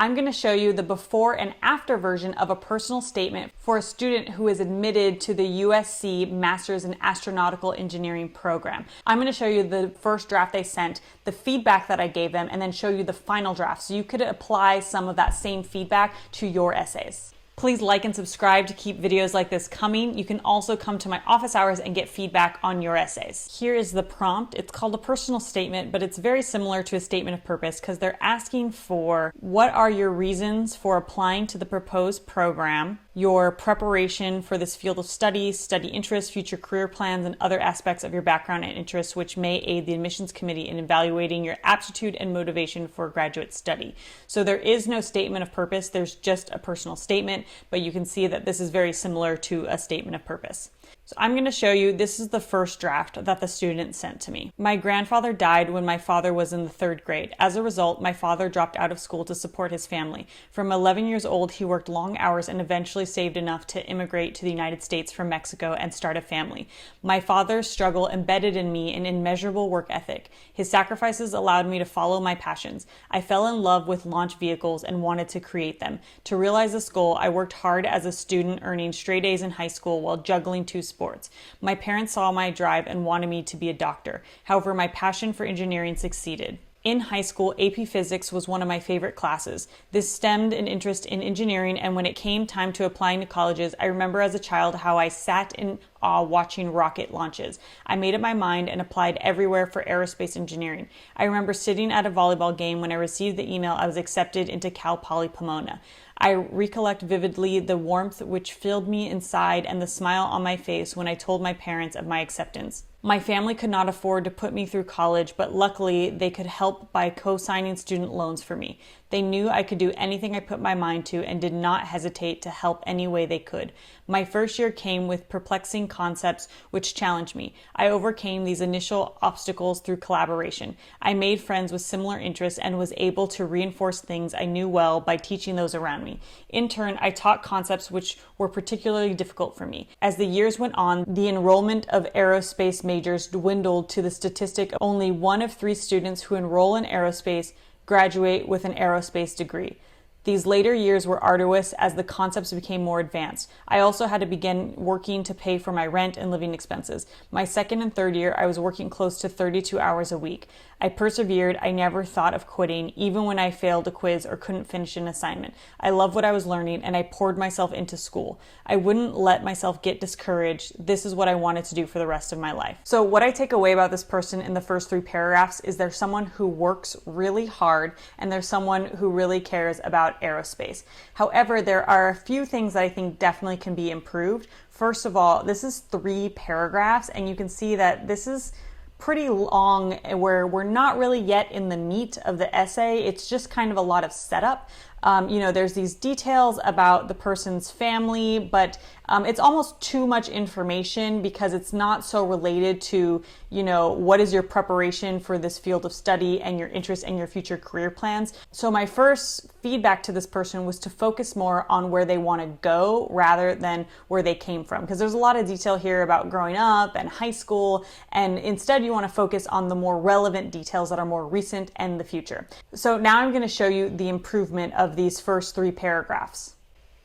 I'm going to show you the before and after version of a personal statement for a student who is admitted to the USC Masters in Astronautical Engineering program. I'm going to show you the first draft they sent, the feedback that I gave them, and then show you the final draft so you could apply some of that same feedback to your essays. Please like and subscribe to keep videos like this coming. You can also come to my office hours and get feedback on your essays. Here is the prompt. It's called a personal statement, but it's very similar to a statement of purpose because they're asking for what are your reasons for applying to the proposed program, your preparation for this field of study, study interests, future career plans, and other aspects of your background and interests which may aid the admissions committee in evaluating your aptitude and motivation for graduate study. So there is no statement of purpose, there's just a personal statement, but you can see that this is very similar to a statement of purpose. So I'm going to show you, this is the first draft that the student sent to me. My grandfather died when my father was in the 3rd grade. As a result, my father dropped out of school to support his family. From 11 years old, he worked long hours and eventually saved enough to immigrate to the United States from Mexico and start a family. My father's struggle embedded in me an immeasurable work ethic. His sacrifices allowed me to follow my passions. I fell in love with launch vehicles and wanted to create them. To realize this goal, I worked hard as a student, earning straight A's in high school while juggling 2 sports. My parents saw my drive and wanted me to be a doctor. However, my passion for engineering succeeded. In high school, AP Physics was one of my favorite classes. This stemmed an interest in engineering, and when it came time to applying to colleges, I remember as a child how I sat in awe watching rocket launches. I made up my mind and applied everywhere for aerospace engineering. I remember sitting at a volleyball game when I received the email I was accepted into Cal Poly Pomona. I recollect vividly the warmth which filled me inside and the smile on my face when I told my parents of my acceptance. My family could not afford to put me through college, but luckily they could help by co-signing student loans for me. They knew I could do anything I put my mind to and did not hesitate to help any way they could. My first year came with perplexing concepts which challenged me. I overcame these initial obstacles through collaboration. I made friends with similar interests and was able to reinforce things I knew well by teaching those around me. In turn, I taught concepts which were particularly difficult for me. As the years went on, the enrollment of aerospace majors dwindled to the statistic only 1 of 3 students who enroll in aerospace graduate with an aerospace degree. These later years were arduous as the concepts became more advanced. I also had to begin working to pay for my rent and living expenses. My 2nd and 3rd year, I was working close to 32 hours a week. I persevered. I never thought of quitting, even when I failed a quiz or couldn't finish an assignment. I loved what I was learning and I poured myself into school. I wouldn't let myself get discouraged. This is what I wanted to do for the rest of my life. So what I take away about this person in the first 3 paragraphs is there's someone who works really hard and there's someone who really cares about aerospace. However, there are a few things that I think definitely can be improved. First of all, this is 3 paragraphs and you can see that this is pretty long where we're not really yet in the meat of the essay. It's just kind of a lot of setup. There's these details about the person's family, but it's almost too much information because it's not so related to, what is your preparation for this field of study and your interests and your future career plans. So my first feedback to this person was to focus more on where they want to go rather than where they came from, because there's a lot of detail here about growing up and high school, and instead you want to focus on the more relevant details that are more recent and the future. So now I'm going to show you the improvement of these first 3 paragraphs.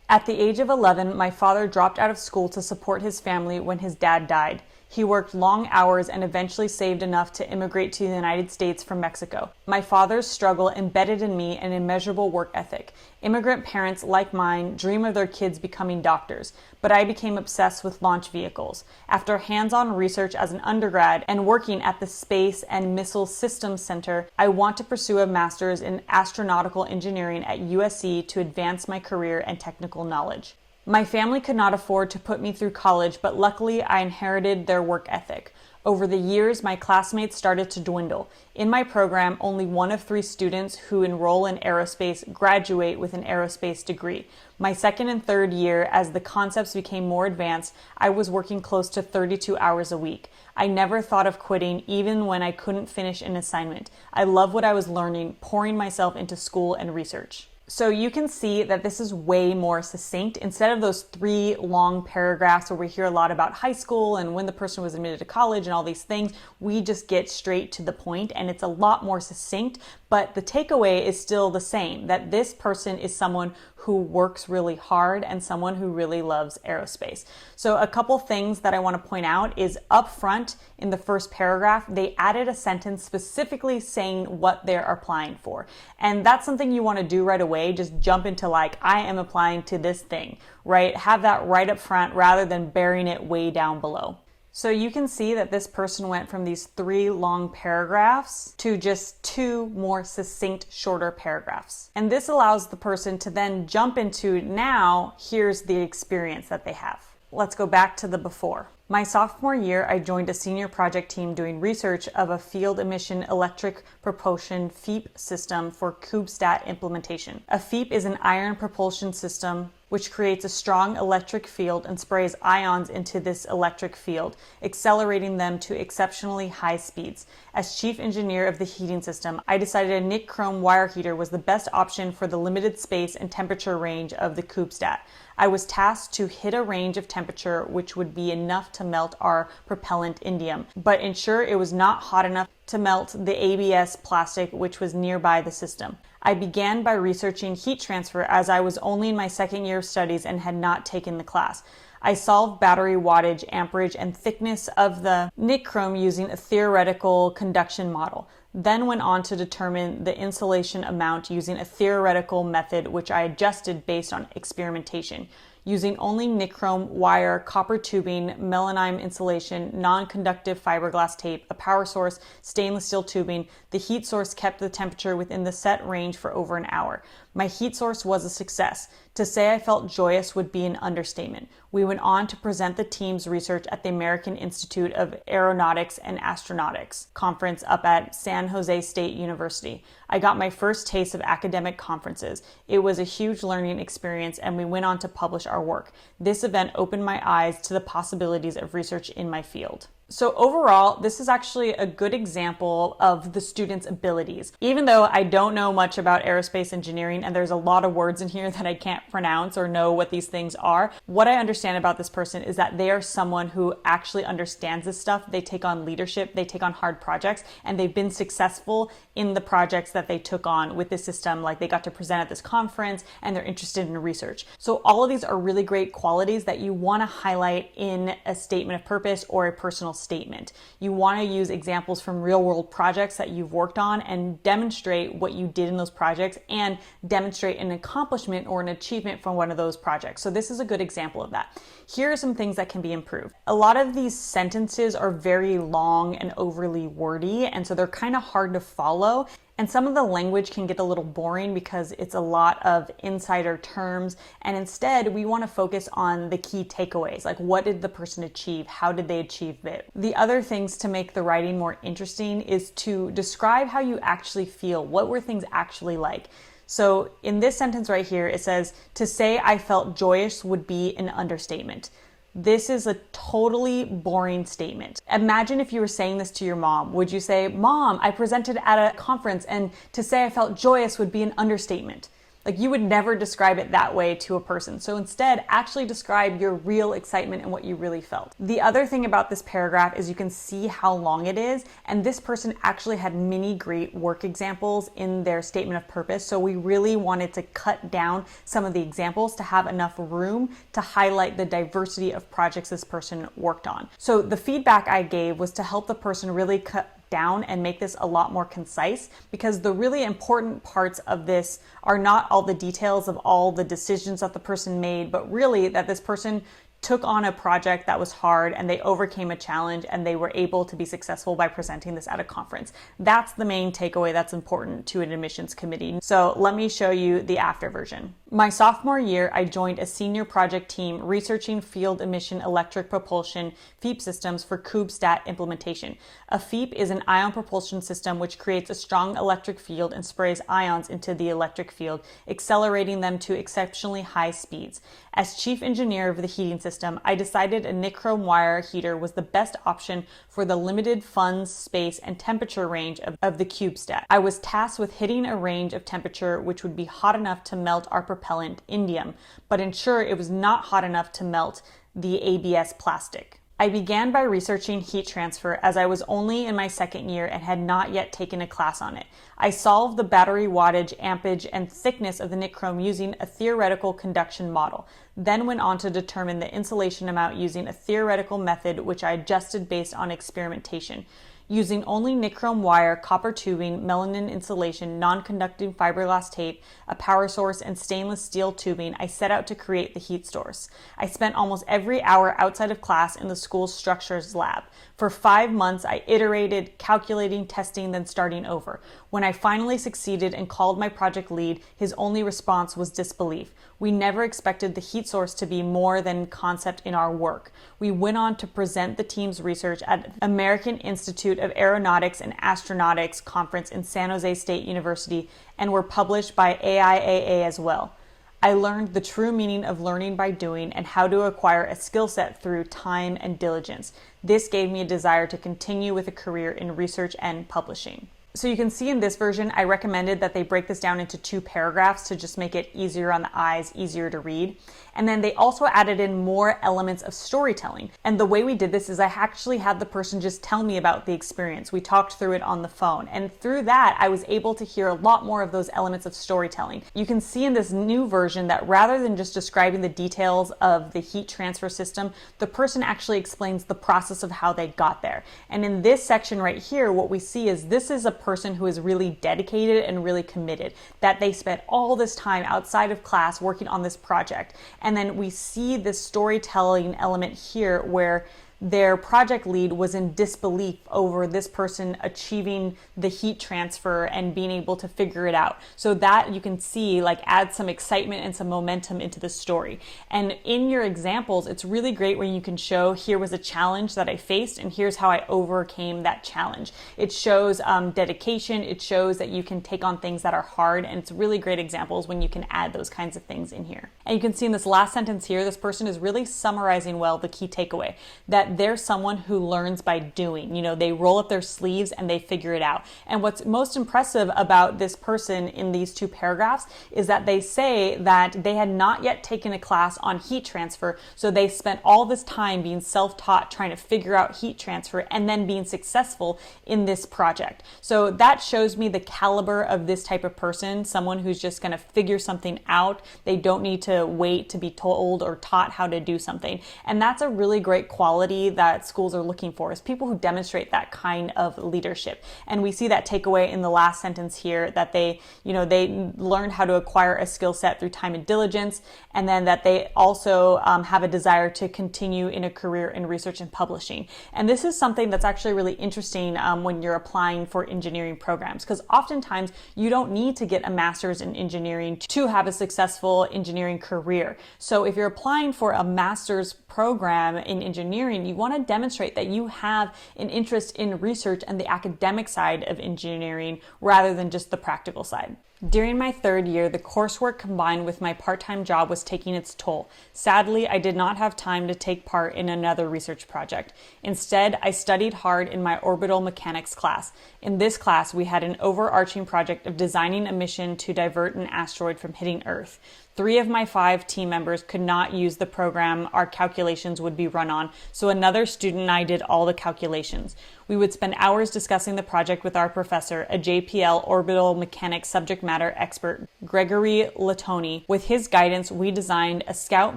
At the age of 11, my father dropped out of school to support his family when his dad died. He worked long hours and eventually saved enough to immigrate to the United States from Mexico. My father's struggle embedded in me an immeasurable work ethic. Immigrant parents like mine dream of their kids becoming doctors, but I became obsessed with launch vehicles. After hands-on research as an undergrad and working at the Space and Missile Systems Center, I want to pursue a master's in astronautical engineering at USC to advance my career and technical knowledge. My family could not afford to put me through college, but luckily I inherited their work ethic. Over the years, my classmates started to dwindle. In my program, only 1 of 3 students who enroll in aerospace graduate with an aerospace degree. My 2nd and 3rd year, as the concepts became more advanced, I was working close to 32 hours a week. I never thought of quitting, even when I couldn't finish an assignment. I love what I was learning, pouring myself into school and research. So you can see that this is way more succinct. Instead of those 3 long paragraphs where we hear a lot about high school and when the person was admitted to college and all these things, we just get straight to the point and it's a lot more succinct, But the takeaway is still the same, that this person is someone who works really hard and someone who really loves aerospace. So a couple things that I want to point out is up front in the first paragraph, they added a sentence specifically saying what they're applying for. And that's something you want to do right away. Just jump into like, I am applying to this thing, right? Have that right up front rather than burying it way down below. So you can see that this person went from these 3 long paragraphs to just 2 more succinct, shorter paragraphs. And this allows the person to then jump into, now here's the experience that they have. Let's go back to the before. My sophomore year, I joined a senior project team doing research of a field emission electric propulsion FEEP system for CubeSat implementation. A FEEP is an ion propulsion system which creates a strong electric field and sprays ions into this electric field, accelerating them to exceptionally high speeds. As chief engineer of the heating system, I decided a nichrome wire heater was the best option for the limited space and temperature range of the CubeSat. I was tasked to hit a range of temperature which would be enough to melt our propellant indium, but ensure it was not hot enough to melt the ABS plastic which was nearby the system. I began by researching heat transfer as I was only in my second year of studies and had not taken the class. I solved battery wattage, amperage, and thickness of the nichrome using a theoretical conduction model, then went on to determine the insulation amount using a theoretical method which I adjusted based on experimentation. Using only nichrome wire, copper tubing, melamine insulation, non-conductive fiberglass tape, a power source, stainless steel tubing, the heat source kept the temperature within the set range for over an hour. My heat source was a success. To say I felt joyous would be an understatement. We went on to present the team's research at the American Institute of Aeronautics and Astronautics conference up at San Jose State University. I got my first taste of academic conferences. It was a huge learning experience, and we went on to publish our work. This event opened my eyes to the possibilities of research in my field. So overall, this is actually a good example of the student's abilities. Even though I don't know much about aerospace engineering and there's a lot of words in here that I can't pronounce or know what these things are, what I understand about this person is that they are someone who actually understands this stuff. They take on leadership, they take on hard projects, and they've been successful in the projects that they took on with this system. Like they got to present at this conference and they're interested in research. So all of these are really great qualities that you want to highlight in a statement of purpose or a personal statement. You want to use examples from real world projects that you've worked on and demonstrate what you did in those projects and demonstrate an accomplishment or an achievement from one of those projects. So this is a good example of that. Here are some things that can be improved. A lot of these sentences are very long and overly wordy, and so they're kind of hard to follow. And some of the language can get a little boring because it's a lot of insider terms. And instead, we want to focus on the key takeaways. Like, what did the person achieve? How did they achieve it? The other things to make the writing more interesting is to describe how you actually feel. What were things actually like? So in this sentence right here, it says, to say I felt joyous would be an understatement. This is a totally boring statement. Imagine if you were saying this to your mom. Would you say, Mom, I presented at a conference and to say I felt joyous would be an understatement? Like, you would never describe it that way to a person. So instead, actually describe your real excitement and what you really felt. The other thing about this paragraph is you can see how long it is. And this person actually had many great work examples in their statement of purpose. So we really wanted to cut down some of the examples to have enough room to highlight the diversity of projects this person worked on. So the feedback I gave was to help the person really cut down and make this a lot more concise, because the really important parts of this are not all the details of all the decisions that the person made, but really that this person took on a project that was hard and they overcame a challenge and they were able to be successful by presenting this at a conference. That's the main takeaway that's important to an admissions committee. So let me show you the after version. My sophomore year, I joined a senior project team researching field emission electric propulsion FEEP systems for CubeSat implementation. A FEEP is an ion propulsion system which creates a strong electric field and sprays ions into the electric field, accelerating them to exceptionally high speeds. As chief engineer of the heating system, I decided a nichrome wire heater was the best option for the limited funds, space, and temperature range of the CubeSat. I was tasked with hitting a range of temperature which would be hot enough to melt our propellant indium, but ensure it was not hot enough to melt the ABS plastic. I began by researching heat transfer as I was only in my second year and had not yet taken a class on it. I solved the battery wattage, ampage, and thickness of the nichrome using a theoretical conduction model, then went on to determine the insulation amount using a theoretical method which I adjusted based on experimentation. Using only nichrome wire, copper tubing, melanin insulation, non-conducting fiberglass tape, a power source, and stainless steel tubing, I set out to create the heat source. I spent almost every hour outside of class in the school's structures lab. For 5 months, I iterated, calculating, testing, then starting over. When I finally succeeded and called my project lead, his only response was disbelief. We never expected the heat source to be more than concept in our work. We went on to present the team's research at American Institute of Aeronautics and Astronautics Conference in San Jose State University and were published by AIAA as well. I learned the true meaning of learning by doing and how to acquire a skill set through time and diligence. This gave me a desire to continue with a career in research and publishing. So you can see in this version, I recommended that they break this down into 2 paragraphs to just make it easier on the eyes, easier to read. And then they also added in more elements of storytelling. And the way we did this is I actually had the person just tell me about the experience. We talked through it on the phone. And through that, I was able to hear a lot more of those elements of storytelling. You can see in this new version that rather than just describing the details of the heat transfer system, the person actually explains the process of how they got there. And in this section right here, what we see is this is a person who is really dedicated and really committed, that they spent all this time outside of class working on this project. And then we see this storytelling element here where their project lead was in disbelief over this person achieving the heat transfer and being able to figure it out. So that you can see adds some excitement and some momentum into the story. And in your examples, it's really great when you can show here was a challenge that I faced and here's how I overcame that challenge. It shows dedication. It shows that you can take on things that are hard, and it's really great examples when you can add those kinds of things in here. And you can see in this last sentence here, this person is really summarizing well the key takeaway, that they're someone who learns by doing. They roll up their sleeves and they figure it out. And what's most impressive about this person in these 2 paragraphs is that they say that they had not yet taken a class on heat transfer, so they spent all this time being self-taught trying to figure out heat transfer and then being successful in this project. So that shows me the caliber of this type of person, someone who's just going to figure something out. They don't need to wait to be told or taught how to do something. And that's a really great quality that schools are looking for, is people who demonstrate that kind of leadership. And we see that takeaway in the last sentence here, that they learned how to acquire a skill set through time and diligence, and then that they also have a desire to continue in a career in research and publishing. And this is something that's actually really interesting when you're applying for engineering programs, because oftentimes you don't need to get a master's in engineering to have a successful engineering career. So if you're applying for a master's program in engineering, you want to demonstrate that you have an interest in research and the academic side of engineering rather than just the practical side. During my 3rd year, the coursework combined with my part-time job was taking its toll. Sadly, I did not have time to take part in another research project. Instead, I studied hard in my orbital mechanics class. In this class, we had an overarching project of designing a mission to divert an asteroid from hitting Earth. 3 of my 5 team members could not use the program our calculations would be run on, so another student and I did all the calculations. We would spend hours discussing the project with our professor, a JPL orbital mechanics subject matter expert, Gregory Latoni. With his guidance, we designed a scout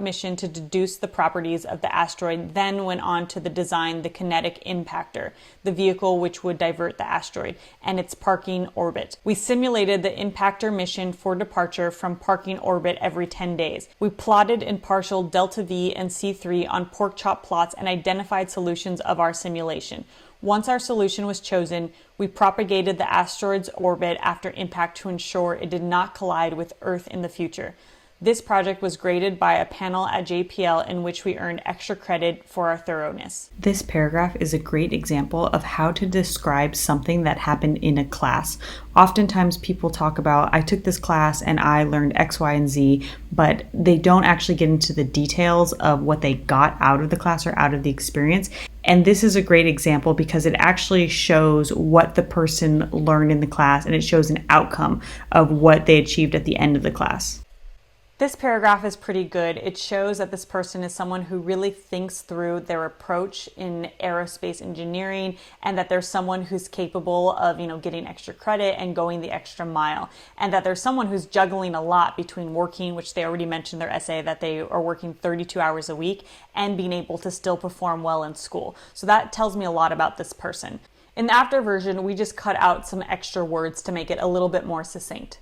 mission to deduce the properties of the asteroid, then went on to design the kinetic impactor, the vehicle which would divert the asteroid, and its parking orbit. We simulated the impactor mission for departure from parking orbit every 10 days. We plotted in partial delta V and C3 on pork chop plots and identified solutions of our simulation. Once our solution was chosen, we propagated the asteroid's orbit after impact to ensure it did not collide with Earth in the future. This project was graded by a panel at JPL in which we earned extra credit for our thoroughness. This paragraph is a great example of how to describe something that happened in a class. Oftentimes people talk about, I took this class and I learned X, Y, and Z, but they don't actually get into the details of what they got out of the class or out of the experience. And this is a great example because it actually shows what the person learned in the class, and it shows an outcome of what they achieved at the end of the class. This paragraph is pretty good. It shows that this person is someone who really thinks through their approach in aerospace engineering, and that there's someone who's capable of, getting extra credit and going the extra mile, and that there's someone who's juggling a lot between working, which they already mentioned in their essay, that they are working 32 hours a week, and being able to still perform well in school. So that tells me a lot about this person. In the after version, we just cut out some extra words to make it a little bit more succinct.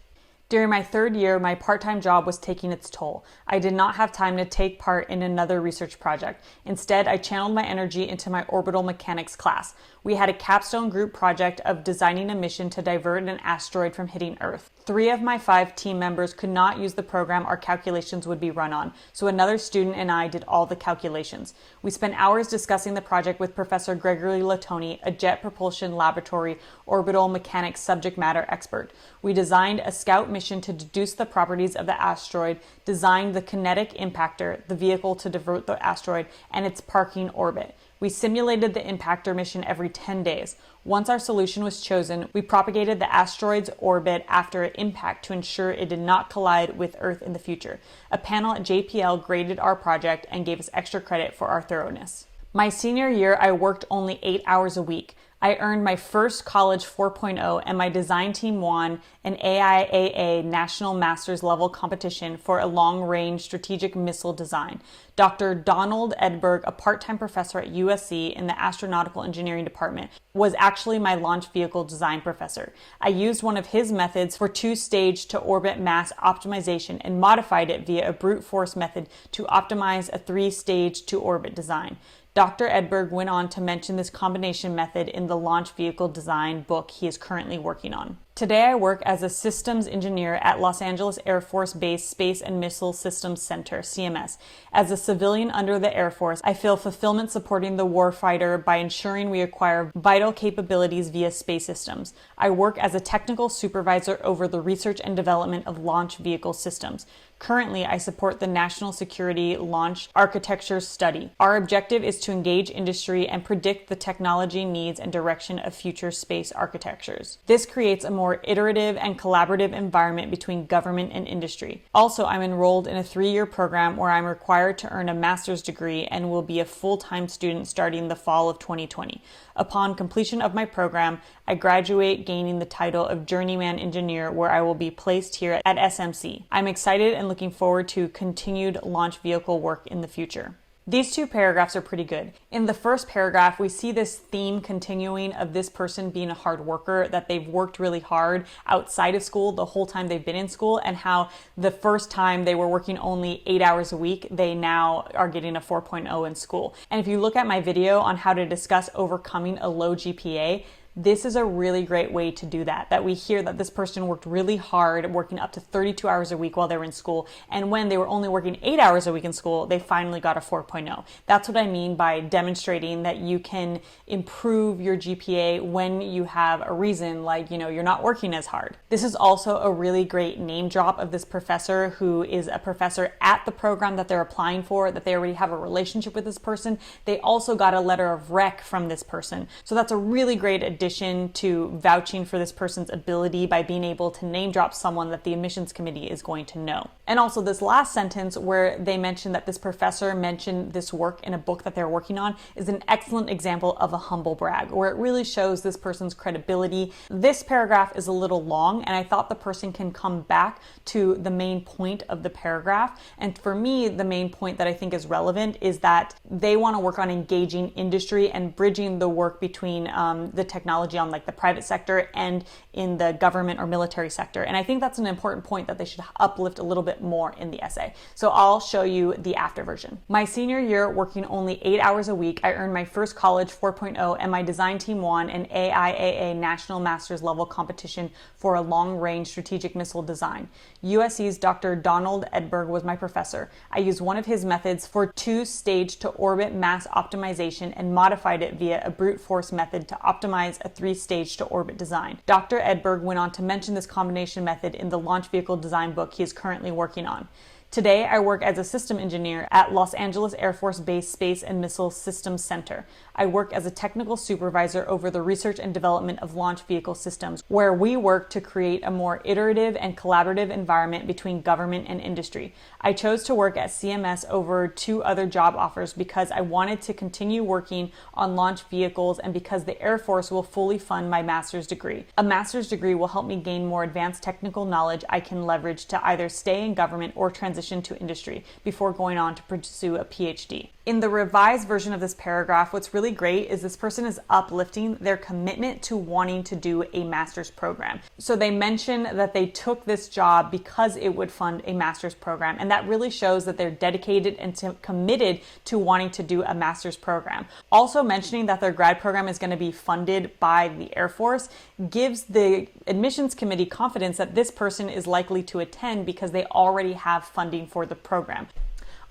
During my third year, my part-time job was taking its toll. I did not have time to take part in another research project. Instead, I channeled my energy into my orbital mechanics class. We had a capstone group project of designing a mission to divert an asteroid from hitting Earth. 3 of my 5 team members could not use the program our calculations would be run on, so another student and I did all the calculations. We spent hours discussing the project with Professor Gregory Latoni, a Jet Propulsion Laboratory orbital mechanics subject matter expert. We designed a scout mission to deduce the properties of the asteroid, designed the kinetic impactor, the vehicle to divert the asteroid, and its parking orbit. We simulated the impactor mission every 10 days. Once our solution was chosen, we propagated the asteroid's orbit after impact to ensure it did not collide with Earth in the future. A panel at JPL graded our project and gave us extra credit for our thoroughness. My senior year, I worked only 8 hours a week. I earned my first college 4.0, and my design team won an AIAA National Masters level competition for a long-range strategic missile design. Dr. Donald Edberg, a part-time professor at USC in the Astronautical Engineering department, was actually my launch vehicle design professor. I used one of his methods for 2-stage to orbit mass optimization and modified it via a brute force method to optimize a 3-stage to orbit design. Dr. Edberg went on to mention this combination method in the launch vehicle design book he is currently working on. Today I work as a systems engineer at Los Angeles Air Force Base Space and Missile Systems Center, CMS. As a civilian under the Air Force, I feel fulfillment supporting the warfighter by ensuring we acquire vital capabilities via space systems. I work as a technical supervisor over the research and development of launch vehicle systems. Currently, I support the National Security Launch Architecture Study. Our objective is to engage industry and predict the technology needs and direction of future space architectures. This creates a more iterative and collaborative environment between government and industry. Also, I'm enrolled in a 3-year program where I'm required to earn a master's degree and will be a full-time student starting the fall of 2020. Upon completion of my program, I graduate gaining the title of Journeyman Engineer, where I will be placed here at SMC. I'm excited and looking forward to continued launch vehicle work in the future. These 2 paragraphs are pretty good. In the first paragraph, we see this theme continuing of this person being a hard worker, that they've worked really hard outside of school the whole time they've been in school, and how the first time they were working only 8 hours a week, they now are getting a 4.0 in school. And if you look at my video on how to discuss overcoming a low GPA, this is a really great way to do that we hear that this person worked really hard, working up to 32 hours a week while they were in school, and when they were only working 8 hours a week in school, they finally got a 4.0. That's what I mean by demonstrating that you can improve your GPA when you have a reason, like, you're not working as hard. This is also a really great name drop of this professor, who is a professor at the program that they're applying for, that they already have a relationship with this person. They also got a letter of rec from this person. So that's a really great addition to vouching for this person's ability by being able to name drop someone that the admissions committee is going to know. And also this last sentence where they mention that this professor mentioned this work in a book that they're working on is an excellent example of a humble brag, where it really shows this person's credibility. This paragraph is a little long, and I thought the person can come back to the main point of the paragraph. And for me, the main point that I think is relevant is that they want to work on engaging industry and bridging the work between the technology on like the private sector and in the government or military sector. And I think that's an important point that they should uplift a little bit more in the essay. So I'll show you the after version. My senior year, working only 8 hours a week, I earned my first college 4.0, and my design team won an AIAA National Masters level competition for a long-range strategic missile design. USC's Dr. Donald Edberg was my professor. I used one of his methods for 2-stage to orbit mass optimization and modified it via a brute force method to optimize a 3-stage to orbit design. Dr. Edberg went on to mention this combination method in the launch vehicle design book he is currently working on. Today, I work as a system engineer at Los Angeles Air Force Base Space and Missile Systems Center. I work as a technical supervisor over the research and development of launch vehicle systems, where we work to create a more iterative and collaborative environment between government and industry. I chose to work at CMS over 2 other job offers because I wanted to continue working on launch vehicles and because the Air Force will fully fund my master's degree. A master's degree will help me gain more advanced technical knowledge I can leverage to either stay in government or transition to industry before going on to pursue a PhD. In the revised version of this paragraph, what's really great is this person is uplifting their commitment to wanting to do a master's program. So they mention that they took this job because it would fund a master's program, and that really shows that they're dedicated and committed to wanting to do a master's program. Also mentioning that their grad program is going to be funded by the Air Force gives the admissions committee confidence that this person is likely to attend because they already have funding for the program.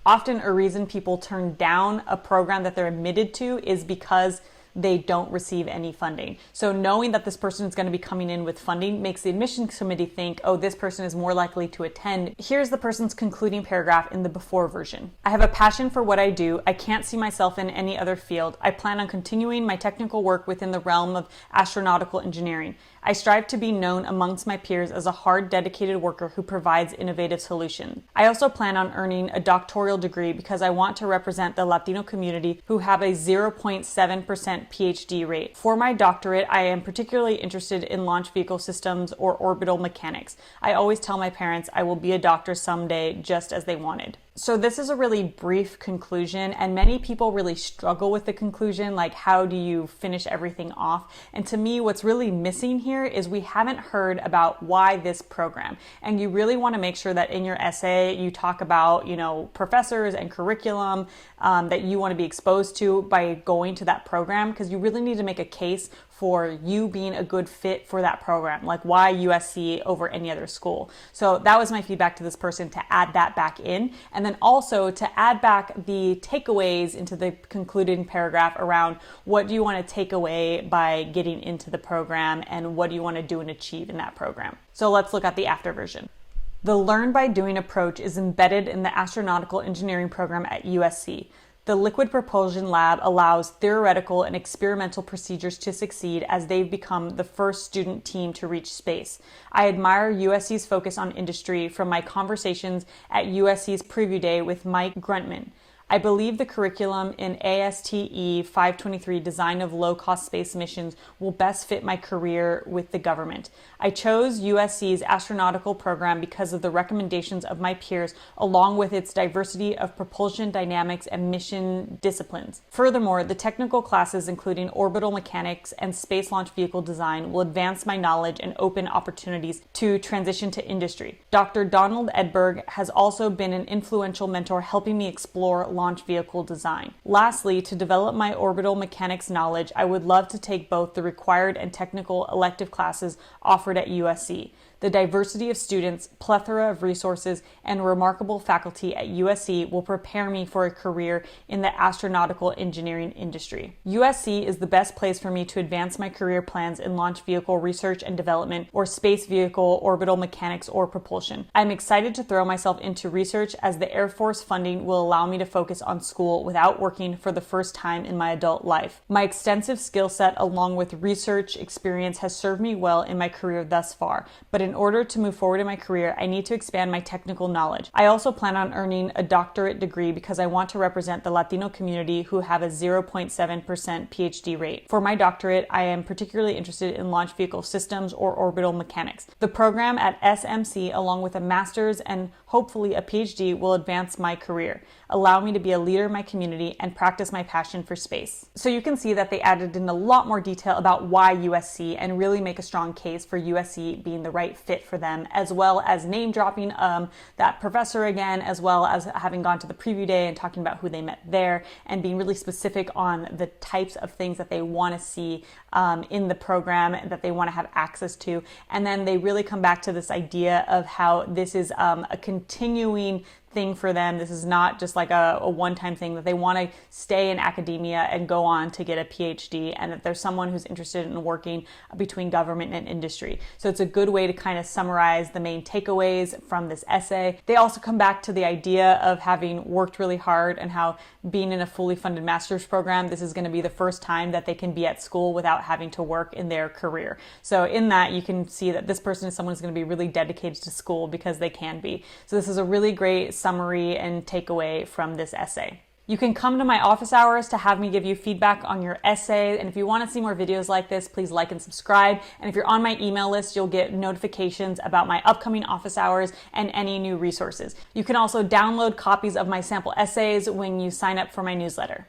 Often a reason people turn down a program that they're admitted to is because they don't receive any funding. So knowing that this person is going to be coming in with funding makes the admissions committee think, oh, this person is more likely to attend. Here's the person's concluding paragraph in the before version. I have a passion for what I do. I can't see myself in any other field. I plan on continuing my technical work within the realm of astronautical engineering. I strive to be known amongst my peers as a hard, dedicated worker who provides innovative solutions. I also plan on earning a doctoral degree because I want to represent the Latino community who have a 0.7% PhD rate. For my doctorate, I am particularly interested in launch vehicle systems or orbital mechanics. I always tell my parents I will be a doctor someday, just as they wanted. So this is a really brief conclusion, and many people really struggle with the conclusion, like how do you finish everything off? And to me, what's really missing here is we haven't heard about why this program. And you really want to make sure that in your essay, you talk about, professors and curriculum that you want to be exposed to by going to that program, because you really need to make a case for you being a good fit for that program, like why USC over any other school. So that was my feedback to this person, to add that back in, and then also to add back the takeaways into the concluding paragraph around what do you want to take away by getting into the program and what do you want to do and achieve in that program. So let's look at the after version. The learn by doing approach is embedded in the Astronautical Engineering program at USC. The Liquid Propulsion Lab allows theoretical and experimental procedures to succeed as they've become the first student team to reach space. I admire USC's focus on industry from my conversations at USC's Preview Day with Mike Gruntman. I believe the curriculum in ASTE 523 Design of Low-Cost Space Missions will best fit my career with the government. I chose USC's astronautical program because of the recommendations of my peers, along with its diversity of propulsion dynamics and mission disciplines. Furthermore, the technical classes, including orbital mechanics and space launch vehicle design, will advance my knowledge and open opportunities to transition to industry. Dr. Donald Edberg has also been an influential mentor, helping me explore launch vehicle design. Lastly, to develop my orbital mechanics knowledge, I would love to take both the required and technical elective classes offered at USC. The diversity of students, plethora of resources, and remarkable faculty at USC will prepare me for a career in the astronautical engineering industry. USC is the best place for me to advance my career plans in launch vehicle research and development, or space vehicle, orbital mechanics, or propulsion. I'm excited to throw myself into research as the Air Force funding will allow me to focus on school without working for the first time in my adult life. My extensive skill set along with research experience has served me well in my career thus far, but in order to move forward in my career, I need to expand my technical knowledge. I also plan on earning a doctorate degree because I want to represent the Latino community who have a 0.7% PhD rate. For my doctorate, I am particularly interested in launch vehicle systems or orbital mechanics. The program at SMC, along with a master's and hopefully a PhD, will advance my career, allow me to be a leader in my community, and practice my passion for space. So you can see that they added in a lot more detail about why USC and really make a strong case for USC being the right fit for them, as well as name dropping that professor again, as well as having gone to the preview day and talking about who they met there, and being really specific on the types of things that they want to see in the program that they want to have access to. And then they really come back to this idea of how this is a continuing thing for them. This is not just like a one-time thing, that they want to stay in academia and go on to get a PhD, and that there's someone who's interested in working between government and industry. So it's a good way to kind of summarize the main takeaways from this essay. They also come back to the idea of having worked really hard and how being in a fully funded master's program, this is going to be the first time that they can be at school without having to work in their career. So in that, you can see that this person is someone who's going to be really dedicated to school because they can be. So this is a really great summary and takeaway from this essay. You can come to my office hours to have me give you feedback on your essay. And if you want to see more videos like this, please like and subscribe. And if you're on my email list, you'll get notifications about my upcoming office hours and any new resources. You can also download copies of my sample essays when you sign up for my newsletter.